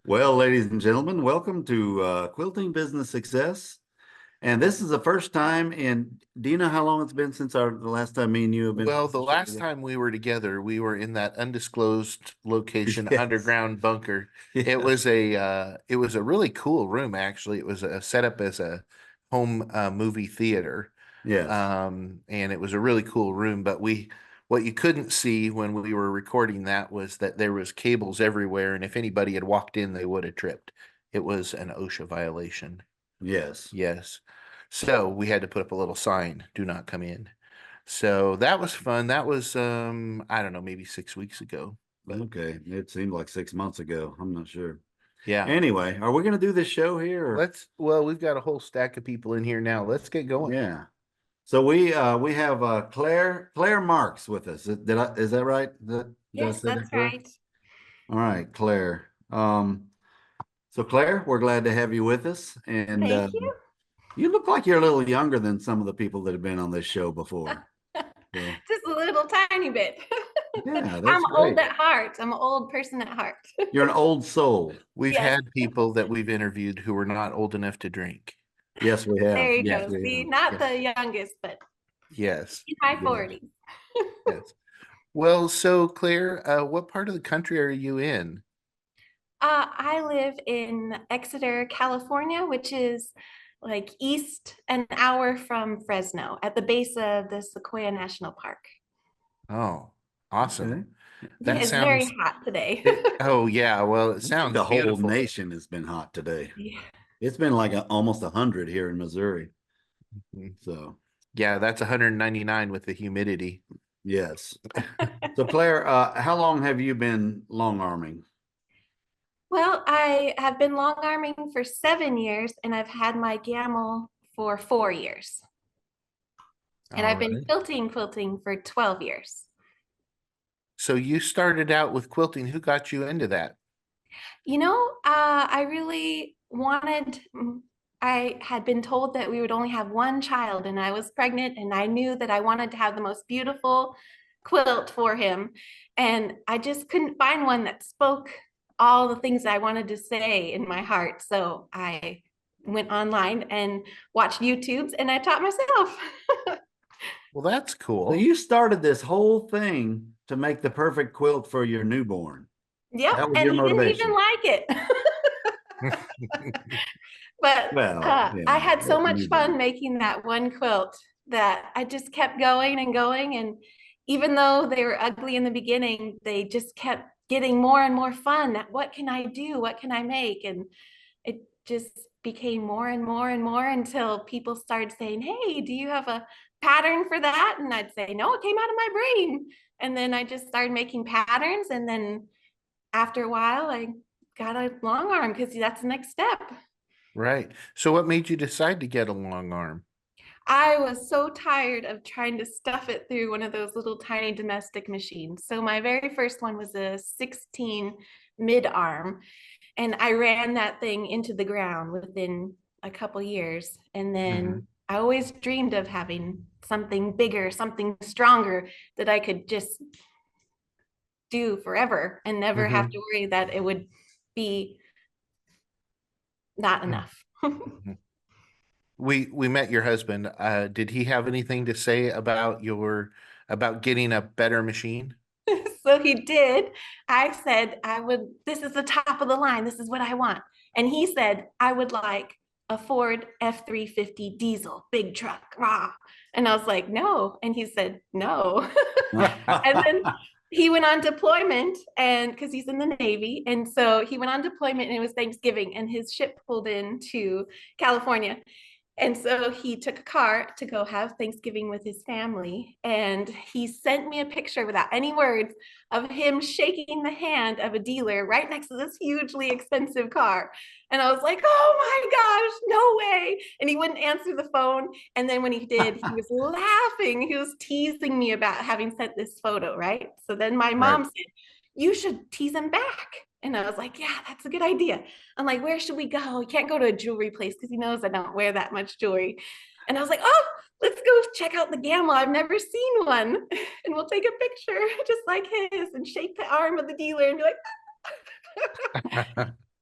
Well, ladies and gentlemen, welcome to Quilting Business Success. And this is the first time do you know how long it's been since the last time me and you have been? Well, the last time we were together, we were in that undisclosed location, Yes. underground bunker. It Yeah. was a really cool room, actually. It was set up as a home movie theater. Yes. And it was a really cool room, but what you couldn't see when we were recording that was that there was cables everywhere, and if anybody had walked in, they would have tripped. It was an OSHA violation. Yes. Yes. So we had to put up a little sign, do not come in. So that was fun. That was I don't know, maybe 6 weeks ago. But Okay. It seemed like 6 months ago. I'm not sure. yeah. Anyway, are we going to do this show here? Well, we've got a whole stack of people in here now. Let's get going. Yeah. So we have Claire Marks with us. Is that right? Did I Yes, say that's that correct? right. All right, Claire. So Claire, we're glad to have you with us. And Thank you. you look like you're a little younger than some of the people that have been on this show before. So, Just a little tiny bit. yeah, I'm that's old great. at heart. I'm an old person at heart. You're an old soul. We've Yes, had people that we've interviewed who were not old enough to drink. Yes, we have. there you Yes, go. we See, have. not Yeah. the youngest, but Yes. in my Yes. 40s. Yes. Well, so Claire, what part of the country are you in? I live in Exeter, California, which is like east an hour from Fresno at the base of the Sequoia National Park. Oh, Okay. awesome. Yeah, That it's very sounds hot today. oh yeah, well, it I think sounds the whole beautiful. nation has been hot today. Yeah. It's been like almost 100 here in Missouri. Mhm. So, Yeah, that's 199 with the humidity. yes. So Claire, how long have you been long arming? Well, I have been long arming for 7 years and I've had my gamel for 4 years. And All I've been right. quilting for 12 years. So you started out with quilting. Who got you into that? I really I had been told that we would only have one child and I was pregnant and I knew that I wanted to have the most beautiful quilt for him. And I just couldn't find one that spoke all the things I wanted to say in my heart. So I went online and watched YouTubes and I taught myself. Well, that's So cool. you started this whole thing to make the perfect quilt for your newborn. Yep, That was and your he didn't even motivation. like it. But Well, I yeah, had so that's much fun newborn. making that one quilt that I just kept going and going. And even though they were ugly in the beginning, they just kept getting more and more fun. What can I do? What can I make? And it just became more and more and more until people started saying, "Hey, do you have a pattern for that?" And I'd say, "No, it came out of my brain." And then I just started making patterns. And then after a while, I got a long arm because that's the next step. Right. So what made you decide to get a long arm? I was so tired of trying to stuff it through one of those little tiny domestic machines. So my very first one was a 16 mid arm, and I ran that thing into the ground within a couple years. And Mhm. then I always dreamed of having something bigger, something stronger that I could just do forever and never have to Mhm. worry that it would be not enough. Mhm. We met your husband. Did he have anything to say about about getting a better machine? So he did. I said, this is the top of the line. This is what I want. And he said, I would like a Ford F-350 diesel, big truck. Rah. And I was like, no. And he said, no. And then he went on deployment and because he's in the Navy. And so he went on deployment and it was Thanksgiving and his ship pulled into California. And so he took a car to go have Thanksgiving with his family. And he sent me a picture without any words of him shaking the hand of a dealer right next to this hugely expensive car. And I was like, oh my gosh, no way. And he wouldn't answer the phone. And then when he did, he was laughing. He was teasing me about having sent this photo, right? So then my Right. mom said, you should tease him back. And I was like, yeah, that's a good idea. I'm like, where should we go? We can't go to a jewelry place because he knows I don't wear that much jewelry. And I was like, oh, let's go check out the gamma. I've never seen one. And we'll take a picture just like his and shake the arm of the dealer and be like,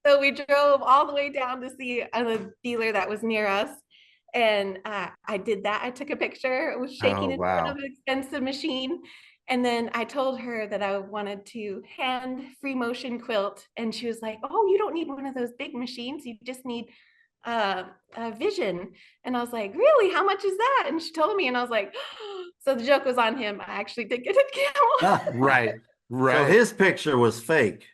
So we drove all the way down to see a dealer that was near us. And I did that. I took a picture. I was shaking Oh, in front of wow. an expensive machine. And then I told her that I wanted to hand free motion quilt. And she was like, oh, you don't need one of those big machines. You just need a vision. And I was like, really? How much is that? And she told me, and I was like, so the joke was on him. I actually did get a camel. Right, So right. his picture was fake,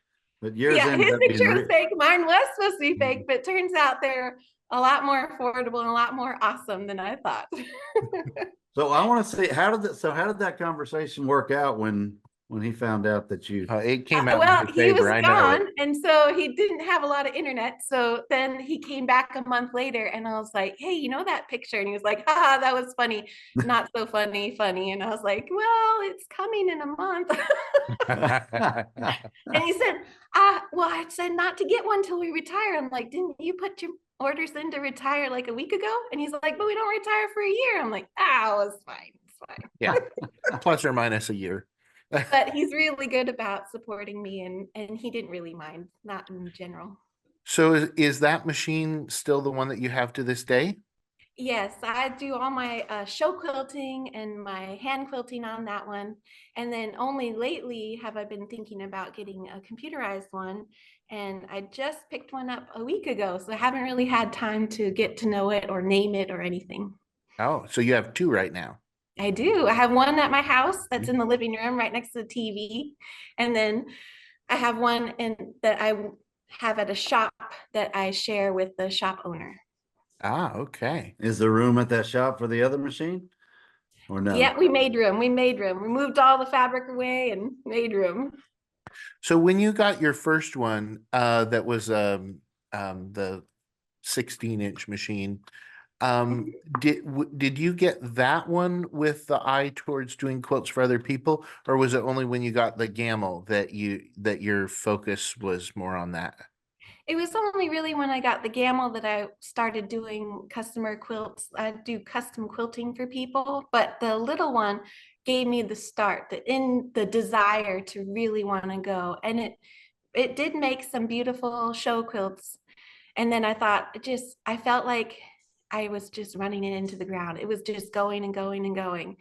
but yours Yeah, ended his up being picture was real. fake. Mine was supposed to be Mm-hmm. fake, but it turns out they're a lot more affordable and a lot more awesome than I thought. So I want to see how did that conversation work out when he found out that you It came out in Well, his he was favor. I know it. gone, and so he didn't have a lot of internet. So then he came back a month later, and I was like, "Hey, you know that picture?" And he was like, "Ah, that was funny, not so funny, funny." And I was like, "Well, it's coming in a month." And he said, well, I said not to get one till we retire." I'm like, "Didn't you put your orders in to retire like a week ago?" And he's like, "But we don't retire for a year." I'm like, "Ah, it was fine. It's fine." Yeah, plus or minus a year. But he's really good about supporting me, and he didn't really mind, not in general. So is that machine still the one that you have to this day? Yes, I do all my show quilting and my hand quilting on that one. And then only lately have I been thinking about getting a computerized one. And I just picked one up a week ago, so I haven't really had time to get to know it or name it or anything. Oh, so you have two right now. I do. I have one at my house that's in the living room right next to the TV. And then I have one that I have at a shop that I share with the shop owner. Ah, okay. is there room at that shop for the other machine or no? Yeah, we made room. We made room. We moved all the fabric away and made room. So when you got your first one, that was the 16-inch machine, did you get that one with the eye towards doing quilts for other people, or was it only when you got the Gamel that your focus was more on that? It was only really when I got the Gamel that I started doing customer quilts. I do custom quilting for people, but the little one gave me the start, the desire to really want to go. And it did make some beautiful show quilts. And then I thought I felt like I was just running it into the ground. It was just going and going and going.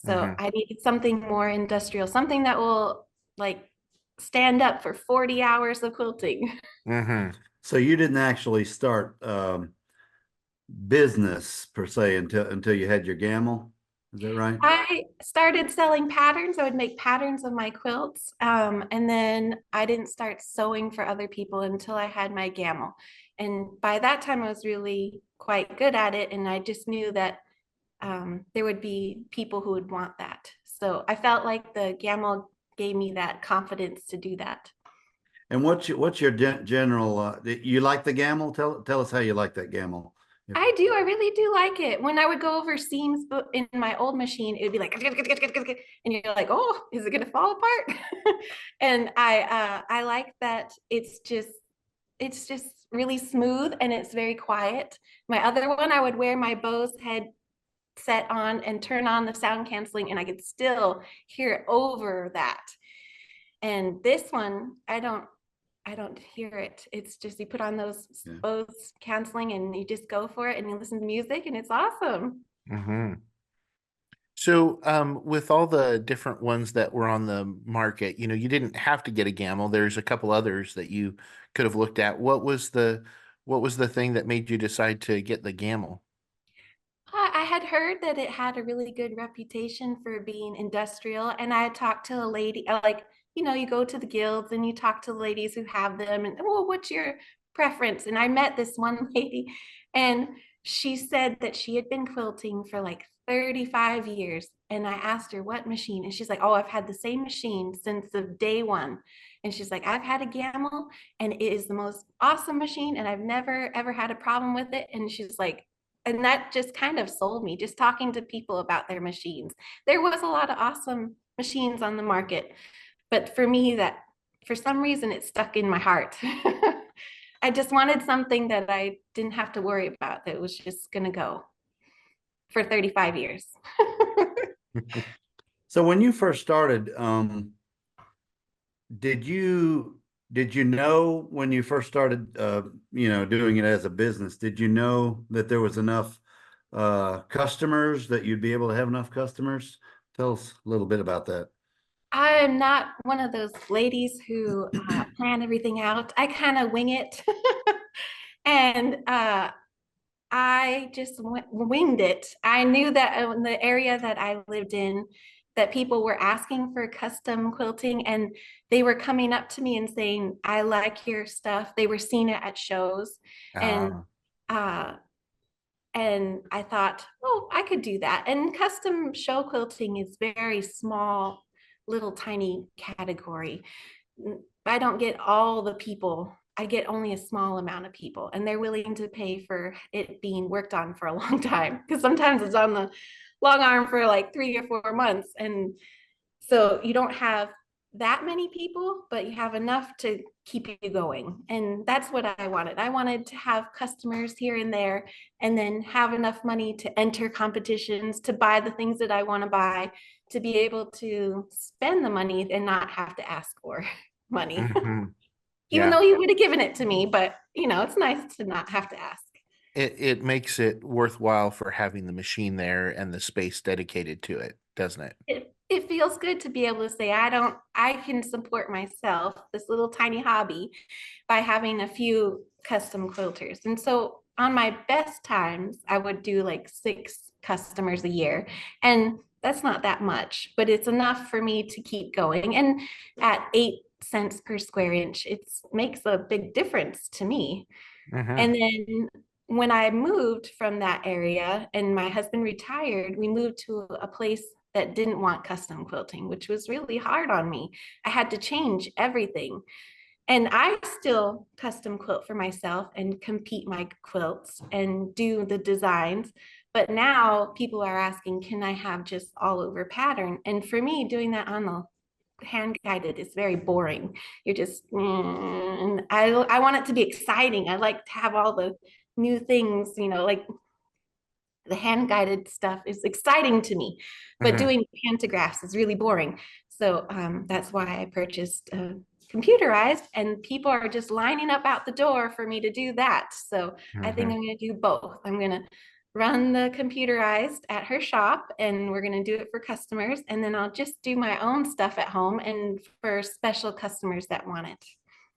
So Hmm. I needed something more industrial, something that will like stand up for 40 hours of quilting. Hmm. So you didn't actually start business per se until you had your gamel. Is that right? I started selling patterns. I would make patterns of my quilts. And then I didn't start sewing for other people until I had my gamel. And by that time, I was really quite good at it. And I just knew that there would be people who would want that. So I felt like the gamel gave me that confidence to do that. And what's your general you like the gamel? Tell us how you like that gamel. I do. I really do like it. When I would go over seams in my old machine, it would be like, and you're like, oh, is it going to fall apart? And I like that it's just really smooth and it's very quiet. My other one, I would wear my Bose headset on and turn on the sound canceling, and I could still hear it over that. And this one, I don't hear it. It's just you put on those Yeah. Bose canceling and you just go for it and you listen to music and it's awesome. Hmm. So, with all the different ones that were on the market, you didn't have to get a Gamel. There's a couple others that you could have looked at. What was the thing that made you decide to get the Gamel? I had heard that it had a really good reputation for being industrial, and I had talked to a lady, like, you go to the guilds and you talk to the ladies who have them, and well, what's your preference? And I met this one lady, and she said that she had been quilting for like 35 years. And I asked her what machine, and she's like, oh, I've had the same machine since the day one. And she's like, I've had a Gamel, and it is the most awesome machine, and I've never ever had a problem with it. And she's like, and that just kind of sold me, just talking to people about their machines. There was a lot of awesome machines on the market, but for me, that for some reason it stuck in my heart. I just wanted something that I didn't have to worry about, that was just going to go for 35 years. So when you first started, did you did you know when you first started, doing it as a business, did you know that there was enough customers that you'd be able to have enough customers? Tell us a little bit about that. I'm not one of those ladies who plan everything out. I kind of wing it. And I just winged it. I knew that in the area that I lived in, that people were asking for custom quilting and they were coming up to me and saying, I like your stuff. They were seeing it at shows. And Ah, uh, and I thought, oh, I could do that. And custom show quilting is very small, little tiny category. I don't get all the people. I get only a small amount of people, and they're willing to pay for it being worked on for a long time. Because sometimes it's on the long arm for like 3 or 4 months. And so you don't have that many people, but you have enough to keep you going. And that's what I wanted. I wanted to have customers here and there, and then have enough money to enter competitions, to buy the things that I want to buy, to be able to spend the money and not have to ask for money. mhm. Even Yeah. though he would have given it to me, but it's nice to not have to ask. It makes it worthwhile for having the machine there and the space dedicated to it, doesn't it? It feels good to be able to say, I can support myself, this little tiny hobby, by having a few custom quilters. And so on my best times, I would do like 6 customers a year. And that's not that much, but it's enough for me to keep going. And at 8 cents per square inch, it makes a big difference to me. Mm-hmm. And then when I moved from that area and my husband retired, we moved to a place that didn't want custom quilting, which was really hard on me. I had to change everything. And I still custom quilt for myself and compete my quilts and do the designs. But now people are asking, can I have just all over pattern? And for me, doing that on the hand guided is very boring. You're just, and I want it to be exciting. I like to have all the new things, like the hand guided stuff is exciting to me, but Mm-hmm. doing pantographs is really boring. So that's why I purchased computerized, and people are just lining up out the door for me to do that. So I think Mm-hmm. I'm going to do both. I'm going to run the computerized at her shop, and we're going to do it for customers. And then I'll just do my own stuff at home and for special customers that want it.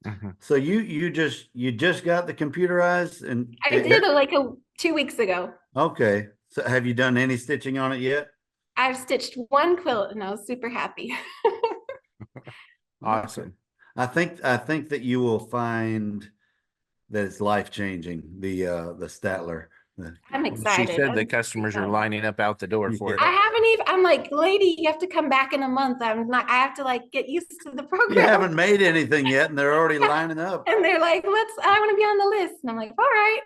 Mm-hmm. So you just got the computerized and I did like 2 weeks ago. okay. So have you done any stitching on it yet? I've stitched one quilt and I was super happy. Okay. Awesome. I think that you will find that it's life changing, the Statler. I'm She excited. said the I'm customers are fun. lining up out the door for it. I Yeah. haven't even, I'm like, lady, you have to come back in a month. I have to like get used to the You program. haven't made anything yet and they're already lining up. And they're like, I want to be on the list. And I'm like, all right.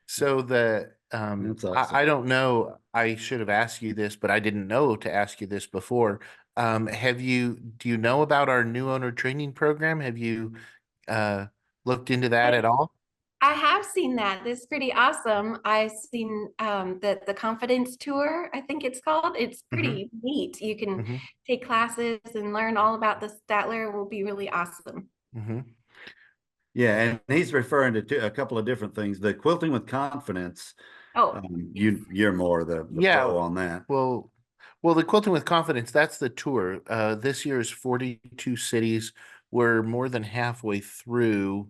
So That's awesome. I don't know, I should have asked you this, but I didn't know to ask you this before. Do you know about our new owner training program? Have you uh looked into that at all? I have seen that. It's pretty awesome. I've seen the confidence tour, I think it's called. It's Mm-hmm. pretty neat. You can Mm-hmm. take classes and learn all about the Statler. It will be really awesome. Mm-hmm. Yeah, and he's referring to a couple of different things. The quilting with confidence. Oh, Um, yes. you're more the Yeah, pro on that. well, the Quilting with Confidence, that's the tour. This year is 42 cities. We're more than halfway through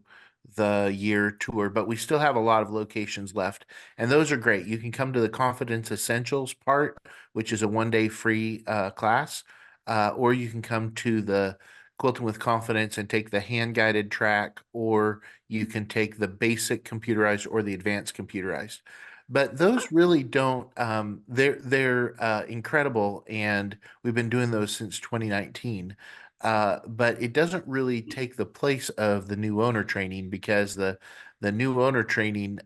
the year tour, but we still have a lot of locations left, and those are great. You can come to the Confidence Essentials part, which is a 1 day free class, or you can come to the Quilting with Confidence and take the hand guided track, or you can take the basic computerized or the advanced computerized. But those really don't they're incredible, and we've been doing those since 2019. But it doesn't really take the place of the new owner training, because the new owner training,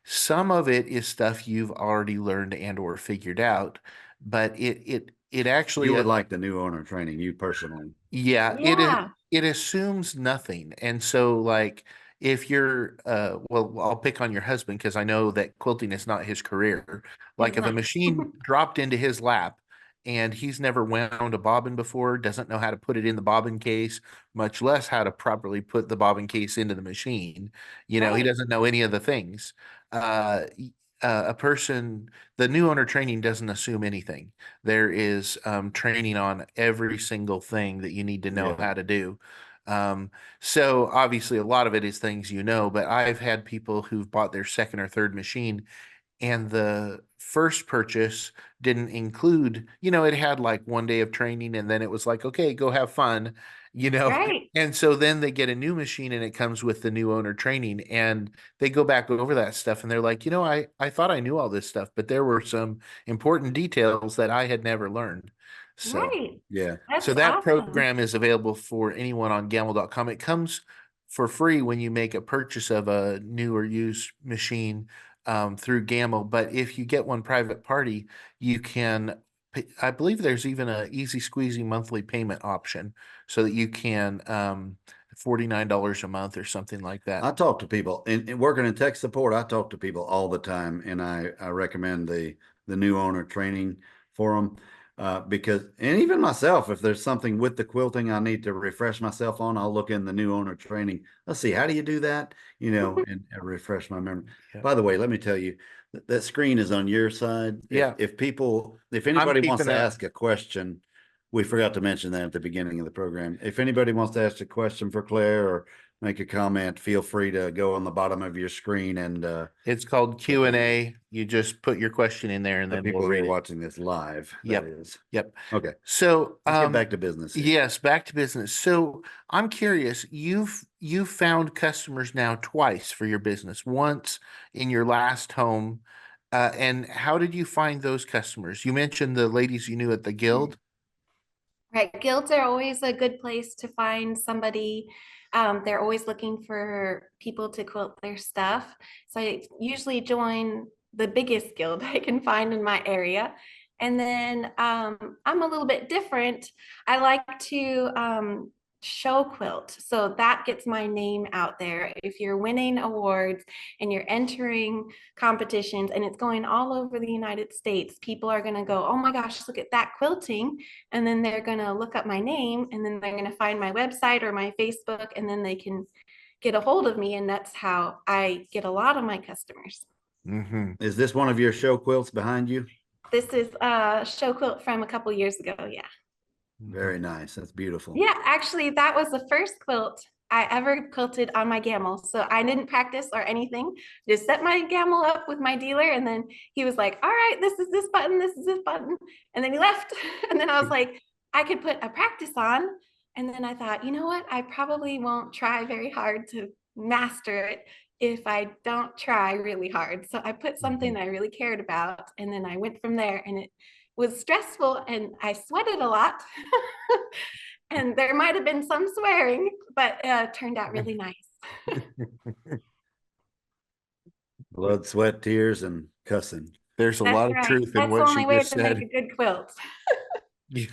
some of it is stuff you've already learned and or figured out, but it You actually would like the new owner training, you personally. yeah, Yeah. it assumes nothing. And so like if you're well, I'll pick on your husband because I know that quilting is not his career. It's Like if a not. machine dropped into his lap and he's never wound a bobbin before, doesn't know how to put it in the bobbin case, much less how to properly put the bobbin case into the machine. You know, he Right. doesn't know any of the things. A person, the new owner training doesn't assume anything. There is training on every single thing that you need to know Yeah. how to do. Um, so obviously a lot of it is things you know, but I've had people who've bought their second or third machine and the first purchase didn't include, you know, it had like 1 day of training and then it was like, okay, go have fun, you know. Right. And so then they get a new machine and it comes with the new owner training and they go back over that stuff and they're like, you know, I thought I knew all this stuff, but there were some important details that I had never learned. So Right. Yeah. so That's that awesome. program is available for anyone on gamble.com. It comes for free when you make a purchase of a new or used machine through Gamble. But if you get one private party, you can, I believe there's even a easy squeezy monthly payment option so that you can $49 a month or something like that. I talk to people in working in tech support. I talk to people all the time, and I recommend the new owner training for them because, and even myself, if there's something with the quilting I need to refresh myself on, I'll look in the new owner training. Let's see, how do you do that? You know, and refresh my memory. Yeah. By the way, let me tell you that screen is on your side. Yeah. If I'm anybody wants keeping to a, ask a question, we forgot to mention that at the beginning of the program. If anybody wants to ask a question for Claire or make a comment, feel free to go on the bottom of your screen and it's called Q&A. You just put your question in there and the then we'll people who are read it. watching this live, that Yep. is. Yep. Okay, So, let's get back to business here. yes, back to business. So I'm curious, you've found customers now twice for your business, once in your last home. And how did you find those customers? You mentioned the ladies you knew at the guild. Right. Guilds are always a good place to find somebody. They're always looking for people to quilt their stuff. So I usually join the biggest guild I can find in my area. And then I'm a little bit different. I like to show quilt. So that gets my name out there. If you're winning awards and you're entering competitions and it's going all over the United States, people are going to go, oh my gosh, look at that quilting. And then they're going to look up my name and then they're going to find my website or my Facebook and then they can get a hold of me. And that's how I get a lot of my customers. Mm-hmm. Is this one of your show quilts behind you? This is a show quilt from a couple years ago. Yeah. Very nice. That's beautiful. Yeah, actually, that was the first quilt I ever quilted on my gamble. So I didn't practice or anything. Just set my gamble up with my dealer, and then he was like, "All right, this is this button, this is this button," and then he left. And then I was like, I could put a practice on. And then I thought, you know what? I probably won't try very hard to master it if I don't try really hard. So I put something I really cared about, and then I went from there, and it was stressful and I sweated a lot. And there might have been some swearing, but turned out really nice. Blood, sweat, tears, and cussing. There's a That's lot of right. truth in That's the what only you way just to make said. a good quilt. Yeah,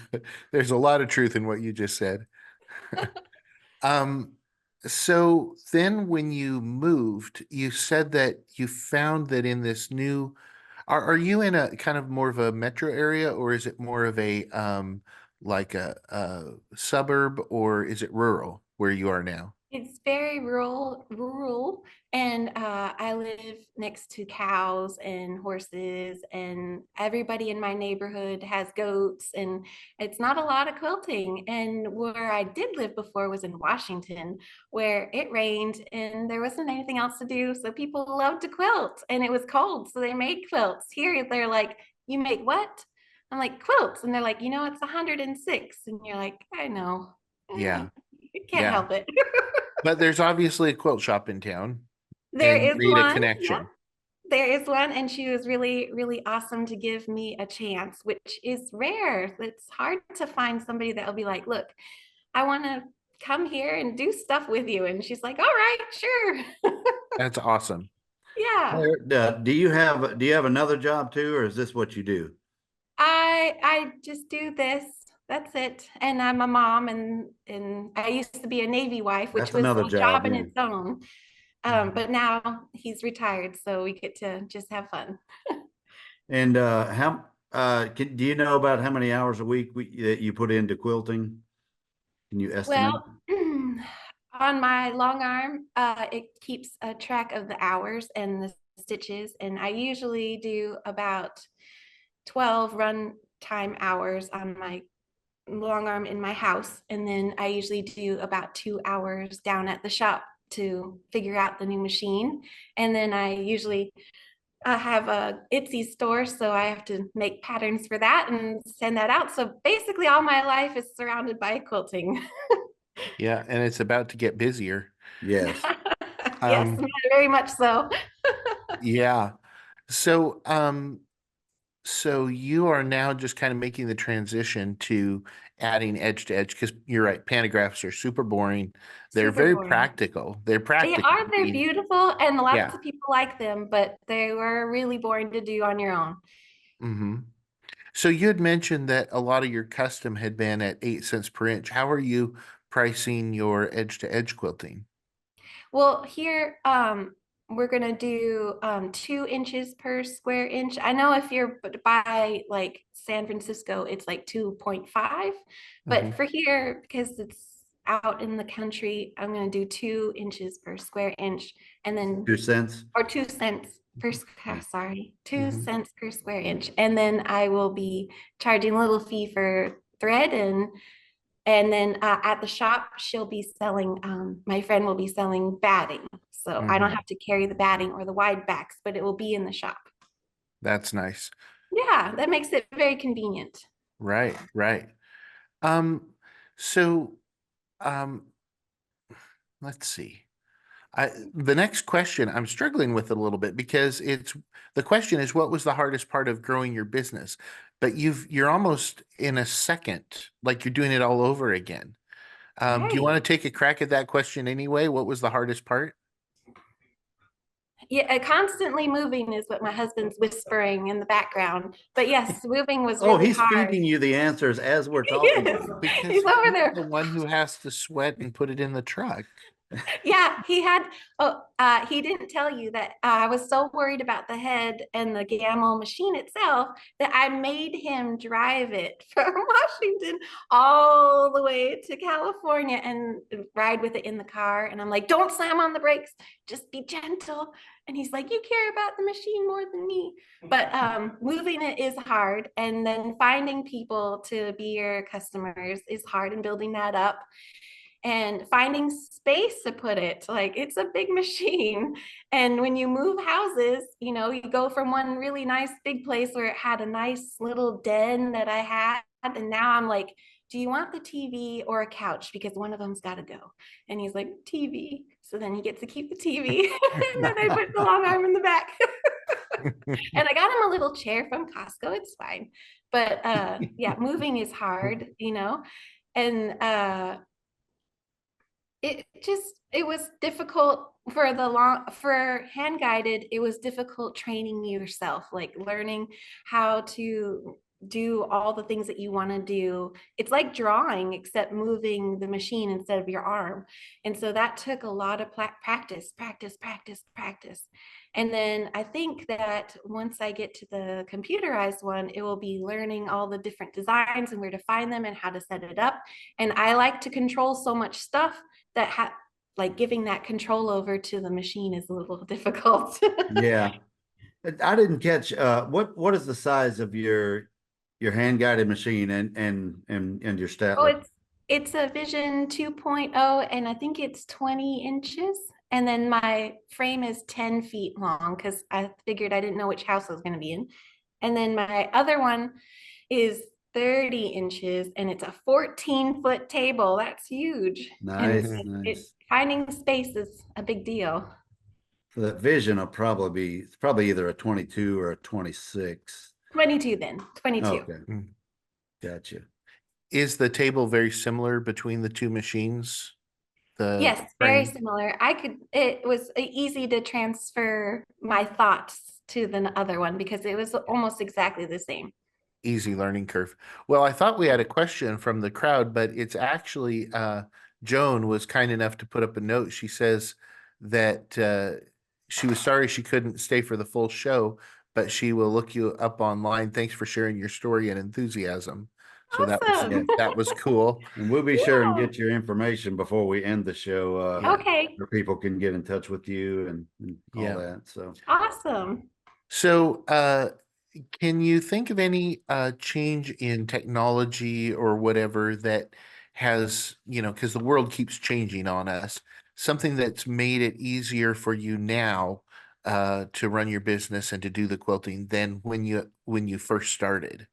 there's a lot of truth in what you just said. Um, so then when you moved, you said that you found that in this new, are you in a kind of more of a metro area or is it more of a like a suburb or is it rural where you are now? It's very rural, and I live next to cows and horses, and everybody in my neighborhood has goats, and it's not a lot of quilting. And where I did live before was in Washington, where it rained and there wasn't anything else to do, so people loved to quilt, and it was cold, so they made quilts. Here, they're like, "You make what?" I'm like, "Quilts," and they're like, "You know, it's 106," and you're like, "I know." Yeah, You can't yeah. help it. But there's obviously a quilt shop in town There and you is made a one. Yeah, connection. there is one. And she was really, really awesome to give me a chance, which is rare. It's hard to find somebody that will be like, look, I want to come here and do stuff with you. And she's like, all right, sure. That's awesome. Yeah. Do you have another job too, or is this what you do? I just do this. That's it. And I'm a mom and I used to be a Navy wife, which That's was another a job job, in yeah. its own. But now he's retired, so we get to just have fun. And do you know about how many hours a week that you put into quilting? Can you estimate? Well, on my long arm, it keeps a track of the hours and the stitches, and I usually do about 12 run time hours on my long arm in my house, and then I usually do about 2 hours down at the shop to figure out the new machine. And then I usually have a Etsy store, so I have to make patterns for that and send that out. So basically, all my life is surrounded by quilting. Yeah, and it's about to get busier. Yes. Yes, Um, very much so. yeah. So, so you are now just kind of making the transition to adding edge to edge because you're right, pantographs are super boring. They're Super very boring. practical. They're They practical. are, they're beautiful, and lots Yeah. of people like them, but they were really boring to do on your own. Mm-hmm. So you had mentioned that a lot of your custom had been at 8 cents per inch. How are you pricing your edge to edge quilting? Well, here, we're gonna do 2 inches per square inch. I know if you're by like San Francisco, it's like 2.5, but Mhm. for here, because it's out in the country, I'm gonna do 2 inches per square inch, and then 2 cents? or 2 cents per Yeah. sorry, two Mhm. cents per square inch, and then I will be charging a little fee for thread and then at the shop, she'll be selling, my friend will be selling batting. So I don't Mhm. have to carry the batting or the wide backs, but it will be in the shop. That's nice. Yeah, that makes it very convenient. Right, right. Um, so um, let's see. The next question I'm struggling with a little bit because it's the question is what was the hardest part of growing your business? But you're almost in a second, like you're doing it all over again. Do you Right. want to take a crack at that question anyway? What was the hardest part? Yeah, constantly moving is what my husband's whispering in the background. But yes, moving was Oh, really he's hard. feeding you the answers as we're talking to Yes, you. Because he's over he's there. the one who has to sweat and put it in the truck. Yeah, he didn't tell you that I was so worried about the head and the gamma machine itself that I made him drive it from Washington all the way to California and ride with it in the car. And I'm like, don't slam on the brakes, just be gentle. And he's like, you care about the machine more than me. But moving it is hard. And then finding people to be your customers is hard and building that up and finding space to put it. Like it's a big machine. And when you move houses, you go from one really nice big place where it had a nice little den that I had. And now I'm like, do you want the TV or a couch? Because one of them's got to go. And he's like, TV. So then he gets to keep the TV. And then I put the long arm in the back. And I got him a little chair from Costco. It's fine. But yeah, moving is hard. And it was difficult for hand guided. It was difficult training yourself, like learning how to do all the things that you want to do. It's like drawing except moving the machine instead of your arm. And so that took a lot of practice. And then I think that once I get to the computerized one, it will be learning all the different designs and where to find them and how to set it up. And I like to control so much stuff that like giving that control over to the machine is a little difficult. Yeah. I didn't catch what is the size of your hand guided machine and your Oh, Statler? it's a Vision 2.0, and I think it's 20 inches. And then my frame is 10 feet long because I figured I didn't know which house I was going to be in. And then my other one is 30 inches and it's a 14-foot table. That's huge. And Nice, it nice. finding space is a big deal. So that Vision will it's probably either a 22 or a 26. 22 then, 22. Okay, gotcha. Is the table very similar between the two machines? The Yes, very frame, similar. It was easy to transfer my thoughts to the other one because it was almost exactly the same. easy learning curve. Well, I thought we had a question from the crowd, but it's actually Joan was kind enough to put up a note. She says that she was sorry she couldn't stay for the full show, but she will look you up online. Thanks for sharing your story and enthusiasm. So Awesome. that was cool. And we'll be sure and Yeah. get your information before we end the show, Yeah. Okay. where people can get in touch with you and all Yeah. that. So Awesome. So, can you think of any change in technology or whatever that has, because the world keeps changing on us, something that's made it easier for you now to run your business and to do the quilting than when you first started?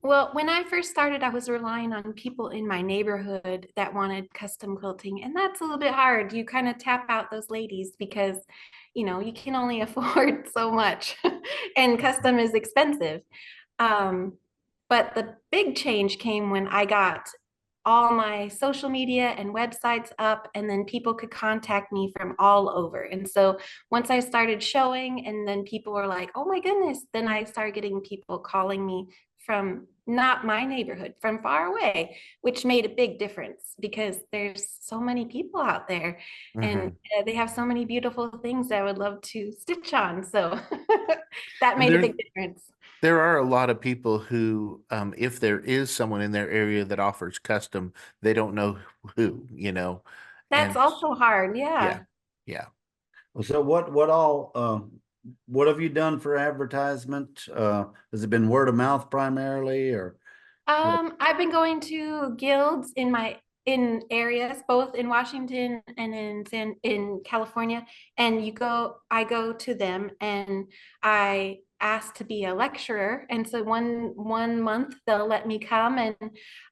Well, when I first started, I was relying on people in my neighborhood that wanted custom quilting, and that's a little bit hard. You kind of tap out those ladies because, you can only afford so much, and custom is expensive. Um, but the big change came when I got all my social media and websites up, and then people could contact me from all over. And so once I started showing, and then people were like, oh my goodness, then I started getting people calling me from not my neighborhood, from far away, which made a big difference because there's so many people out there, and Mhm. they have so many beautiful things that I would love to stitch on. So that And made a big difference. there are a lot of people who, if there is someone in their area that offers custom, they don't know who. That's And also hard. yeah, Yeah. yeah. so what all what have you done for advertisement? Has it been word of mouth primarily or I've been going to guilds in areas, both in Washington and in California. And I go to them and I ask to be a lecturer. And so one month they'll let me come, and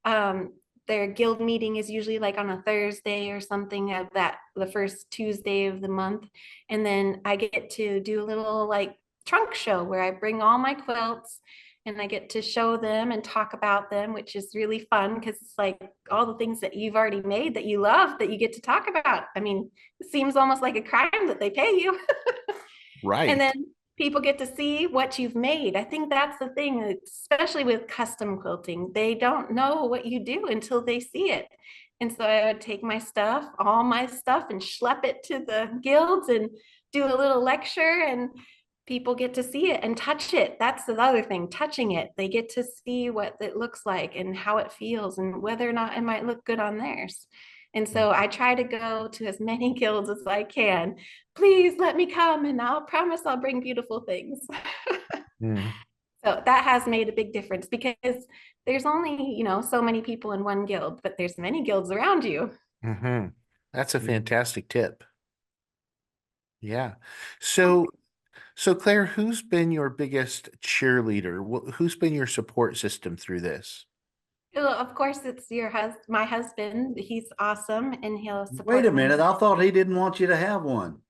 um their guild meeting is usually like on a Thursday or something of that, the first Tuesday of the month. And then I get to do a little like trunk show where I bring all my quilts and I get to show them and talk about them, which is really fun because it's like all the things that you've already made that you love that you get to talk about. I mean, it seems almost like a crime that they pay you. And Right. then people get to see what you've made. I think that's the thing, especially with custom quilting. They don't know what you do until they see it. And so I would take my stuff, all my stuff, and schlep it to the guilds and do a little lecture, and people get to see it and touch it. That's the other thing, touching it. They get to see what it looks like and how it feels and whether or not it might look good on theirs. And so I try to go to as many guilds as I can. Please let me come, and I'll promise I'll bring beautiful things. Mm. So that has made a big difference because there's only, so many people in one guild, but there's many guilds around you. Hmm. That's a Mhm. fantastic tip. Yeah. So, so Claire, who's been your biggest cheerleader? Who's been your support system through this? Well, of course, it's my husband. He's awesome, and he'll wait a support me. minute, I thought he didn't want you to have one.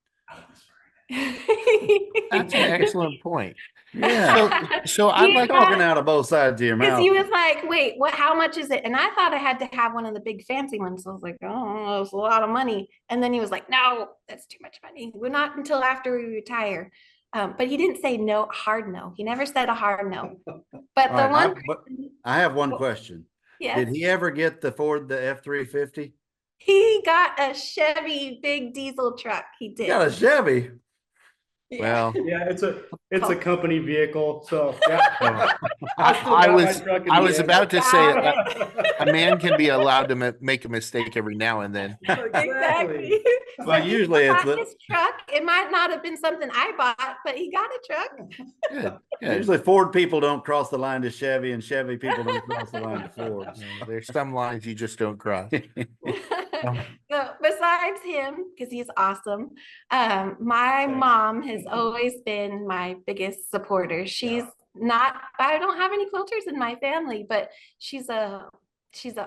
That's an excellent point. Yeah. So I'd He like to, Talking out of both sides of your Because he mouth. was like, wait, what, how much is it? And I thought I had to have one of the big fancy ones. So I was like, oh, it's a lot of money. And then he was like, no, that's too much money. We're not until after we retire. But he didn't say no, hard no. He never said a hard no. But All the right, one but person, I have one oh, question. yes, Did he ever get the Ford, the F-350? he got a Chevy big diesel truck. He He got did. a Chevy. Yeah. well, Yeah, it's a Oh. company vehicle, so yeah. oh, I still I got my was truck in I the was end. about to say Got a it. man can be allowed to make a mistake every now and then. Exactly. Well, So he usually it's got the his truck. It might not have been something I bought, but he got a truck. Good, good. usually Ford people don't cross the line to Chevy, and Chevy people don't cross the line to Ford. There's some lines you just don't cross. Um, So besides him, because he's awesome, my Thanks. mom has always been my biggest supporter. She's not, I don't have any quilters in my family, but she's an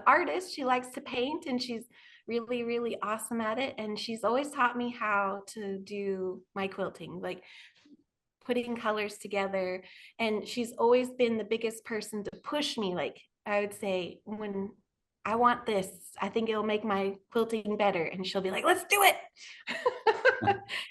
artist. She likes to paint, and she's really, really awesome at it. And she's always taught me how to do my quilting, like putting colors together. And she's always been the biggest person to push me. Like I would say, when I want this, I think it'll make my quilting better. And she'll be like, let's do it.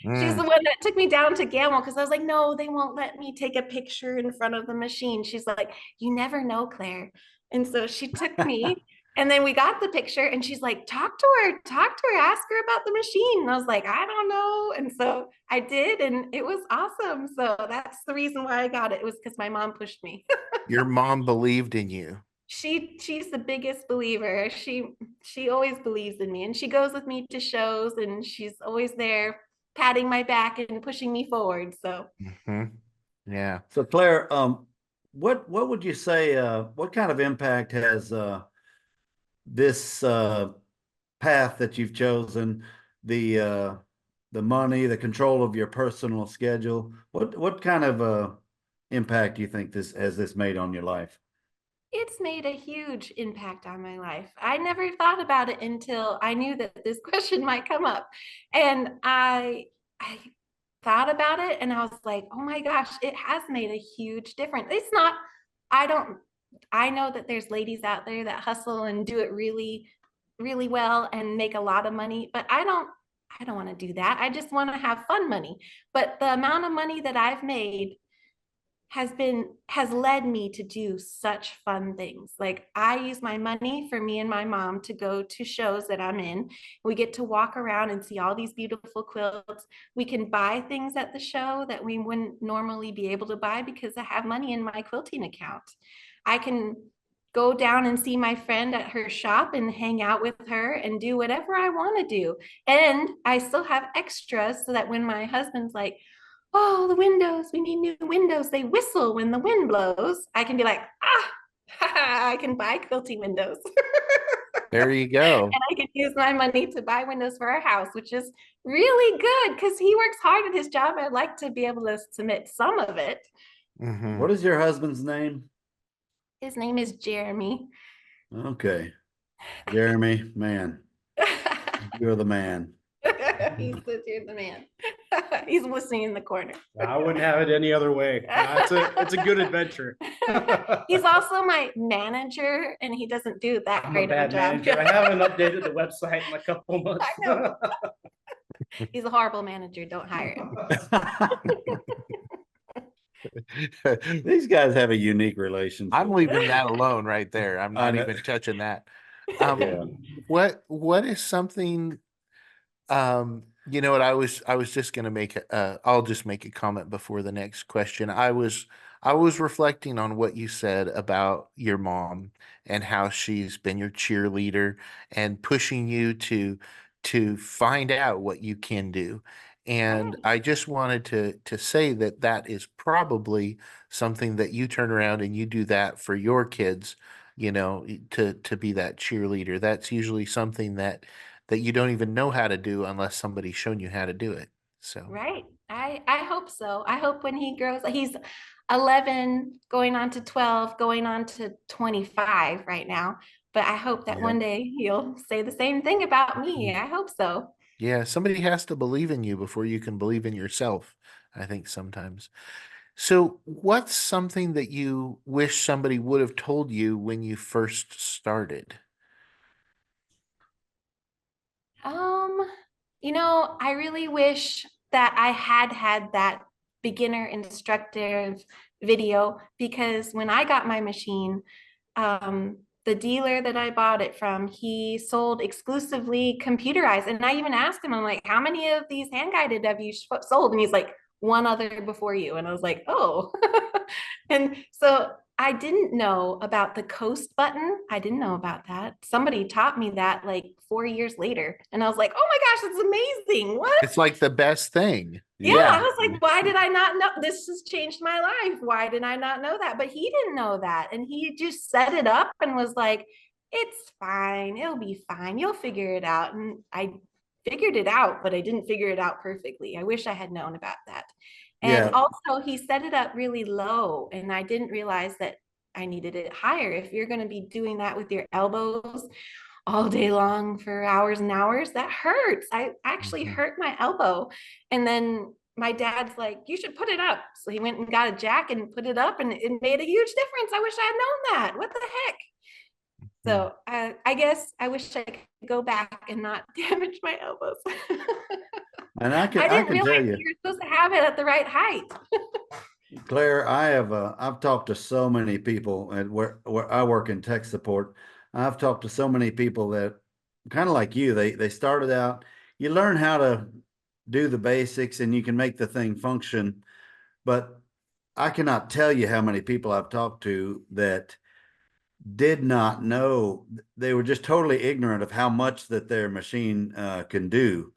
She's the mm, one that took me down to Gamble because I was like, no, they won't let me take a picture in front of the machine. She's like, you never know, Claire. And so she took me, And then we got the picture and she's like, talk to her, ask her about the machine. And I was like, I don't know. And so I did, and it was awesome. So that's the reason why I got it. It was because my mom pushed me. Your mom believed in you. She's the biggest believer. She always believes in me, and she goes with me to shows, and she's always there patting my back and pushing me forward. So Yeah. So Claire, what would you say, what kind of impact has this path that you've chosen, the money, the control of your personal schedule, what kind of impact do you think this made on your life? it's made a huge impact on my life. I never thought about it until I knew that this question might come up. And I thought about it and I was like, oh my gosh, it has made a huge difference. It's not, I don't, I know that there's ladies out there that hustle and do it really, really well and make a lot of money, but I don't want to do that. I just want to have fun money. But the amount of money that I've made has led me to do such fun things. Like I use my money for me and my mom to go to shows that I'm in. We get to walk around and see all these beautiful quilts. We can buy things at the show that we wouldn't normally be able to buy because I have money in my quilting account. I can go down and see my friend at her shop and hang out with her and do whatever I want to do. And I still have extras so that when my husband's like, oh, the windows, we need new windows. They whistle when the wind blows. I can be like, I can buy quilting windows. There you go. And I can use my money to buy windows for our house, which is really good because he works hard at his job. I'd like to be able to submit some of it. What is your husband's name? His name is Jeremy. Okay. Jeremy, man, you're the man. He says you're the man. He's listening in the corner. I wouldn't have it any other way. It's a good adventure. He's also my manager, and he doesn't do that I'm a great of a bad job. manager. I haven't updated the website in a couple of months. I know. He's a horrible manager. Don't hire him. These guys have a unique relationship. I'm leaving that alone right there. I'm I not know. even touching that. Yeah. What is something, you know what, I was just gonna make I'll just make a comment before the next question. I was reflecting on what you said about your mom and how she's been your cheerleader and pushing you to find out what you can do. And I just wanted to say that that is probably something that you turn around and you do that for your kids, you know, to be that cheerleader. That's usually something that you don't even know how to do unless somebody's shown you how to do it. So Right. I hope so. I hope when he grows, he's 11, going on to 12, going on to 25 right now. But I hope that Yeah. one day he'll say the same thing about me. I hope so. yeah, somebody has to believe in you before you can believe in yourself, I think sometimes. So what's something that you wish somebody would have told you when you first started? Um, I really wish that I had that beginner instructive video because when I got my machine, the dealer that I bought it from, he sold exclusively computerized. And I even asked him, I'm like, how many of these hand guided have you sold? And he's like, one other before you. And I was like, oh. And so I didn't know about the coast button. I didn't know about that. Somebody taught me that like 4 years later. And I was like, oh my gosh, it's amazing. What? It's like the best thing. Yeah, I was like, why did I not know? This has changed my life. Why did I not know that? But he didn't know that. And he just set it up and was like, it's fine. It'll be fine. You'll figure it out. And I figured it out, but I didn't figure it out perfectly. I wish I had known about that. And Yeah. also, he set it up really low. And I didn't realize that I needed it higher. If you're going to be doing that with your elbows all day long for hours and hours, that hurts. I actually hurt my elbow. And then my dad's like, you should put it up. So he went and got a jack and put it up, and it made a huge difference. I wish I had known that. What the heck? So I guess I wish I could go back and not damage my elbows. And I I can didn't tell realize you, you're supposed to have it at the right height. Claire, I've talked to so many people, and where I work in tech support, I've talked to so many people that kind of like you, they started out, you learn how to do the basics and you can make the thing function. But I cannot tell you how many people I've talked to that did not know, they were just totally ignorant of how much that their machine can do.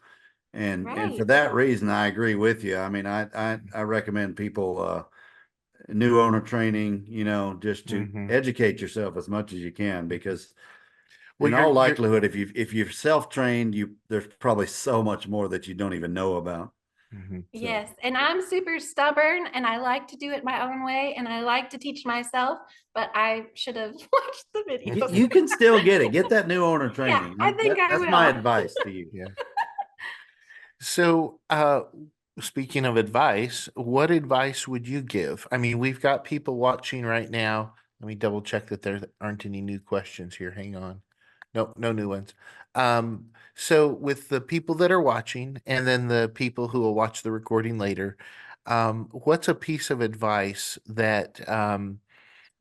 And for Right. that reason, I agree with you. I mean, I recommend people new owner training, just to Mhm. educate yourself as much as you can, because Well, in all you're likelihood, if you're self-trained, there's probably so much more that you don't even know about. mhm. So Yes, and I'm super stubborn and I like to do it my own way and I like to teach myself, but I should have watched the you, videos. you can still get it. Get that new owner Yeah, training. I think I That's my will. advice to you. Yeah. So, speaking of advice, what advice would you give? I mean, we've got people watching right now. Let me double check that there aren't any new questions here. Hang on. No, no new ones. So with the people that are watching and then the people who will watch the recording later, what's a piece of advice that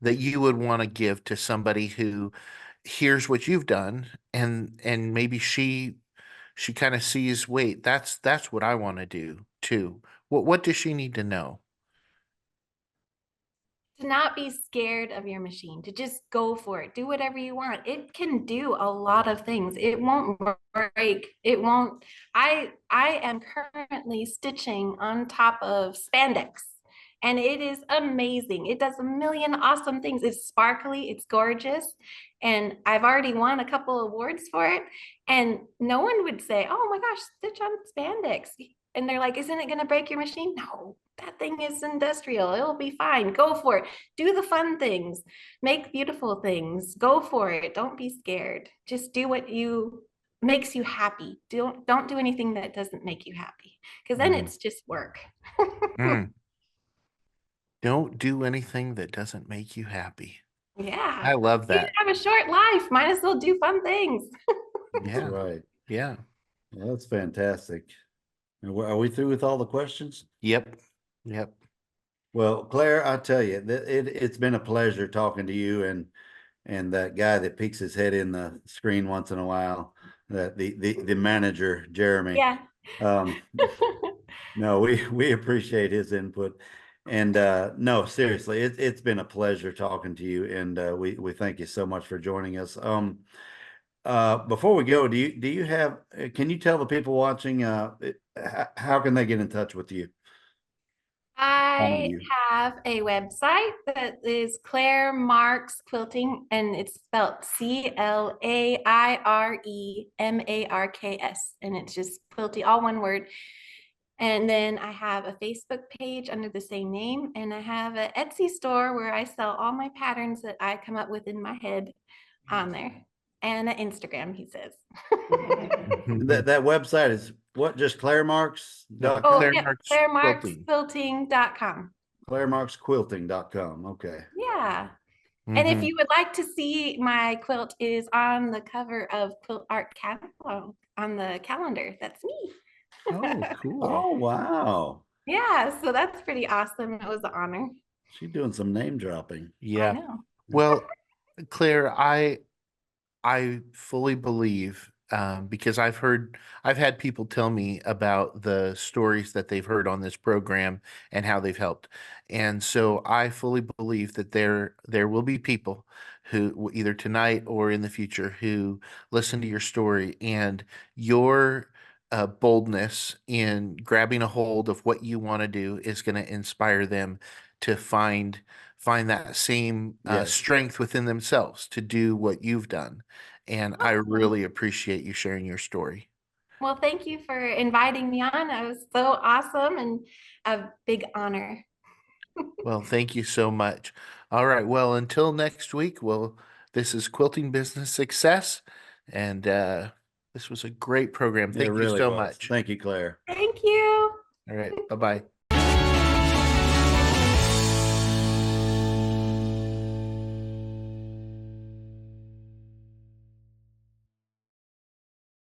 you would want to give to somebody who hears what you've done and maybe she kind of sees, wait, that's what I want to do too. What does she need to know? To not be scared of your machine, to just go for it. Do whatever you want. It can do a lot of things. It won't break. It won't. I am currently stitching on top of spandex. And it is amazing. It does a million awesome things. It's sparkly, it's gorgeous. And I've already won a couple awards for it. And no one would say, oh my gosh, stitch on spandex. And they're like, isn't it going to break your machine? No, that thing is industrial. It'll be fine. Go for it. Do the fun things. Make beautiful things. Go for it. Don't be scared. Just do what you makes you happy. Don't do anything that doesn't make you happy, because then Mm. it's just work. Mm. Don't do anything that doesn't make you happy. Yeah. I love You that. have a short life. Might as well do fun things. That's Yeah. right. Yeah. Yeah, that's fantastic. Are we through with all the questions? Yep. Yep. Well, Claire, I tell you, it's been a pleasure talking to you and that guy that peeks his head in the screen once in a while, that the manager, Jeremy. Yeah. Um, no, we appreciate his input. And no, seriously, it's been a pleasure talking to you, and we thank you so much for joining us. Before we go, do you have can you tell the people watching how can they get in touch with you? Find I you. have a website that is Claire Marks Quilting, and it's spelled CLAIREMARKS, and it's just quilty, all one word. And then I have a Facebook page under the same name, and I have an Etsy store where I sell all my patterns that I come up with in my head on there, and an Instagram, he says. That website is what, just No, Oh, clairemarks.com? Claire yep, Marks Quilting. ClareMarksQuilting.com. Clairemarksquilting.com. Okay. Yeah. And if Mhm. you would like to see my quilt, is on the cover of Quilt Art Catalog on the calendar. That's me. Oh, cool. Oh, wow. Yeah, so that's pretty awesome. It was an honor. She's doing some name dropping. I Yeah. know. Well, Claire, I fully believe because I've had people tell me about the stories that they've heard on this program and how they've helped. And so I fully believe that there will be people who either tonight or in the future who listen to your story and your boldness in grabbing a hold of what you want to do is going to inspire them to find that same Yes. strength within themselves to do what you've done. And I Awesome. really appreciate you sharing your story. Well, thank you for inviting me on. It was so awesome and a big honor. Well, thank you so much. All right. Well, until next week, well, this is Quilting Business Success. And this was a great program. It Thank you really so was. much. Thank you, Claire. Thank you. All right. Bye bye.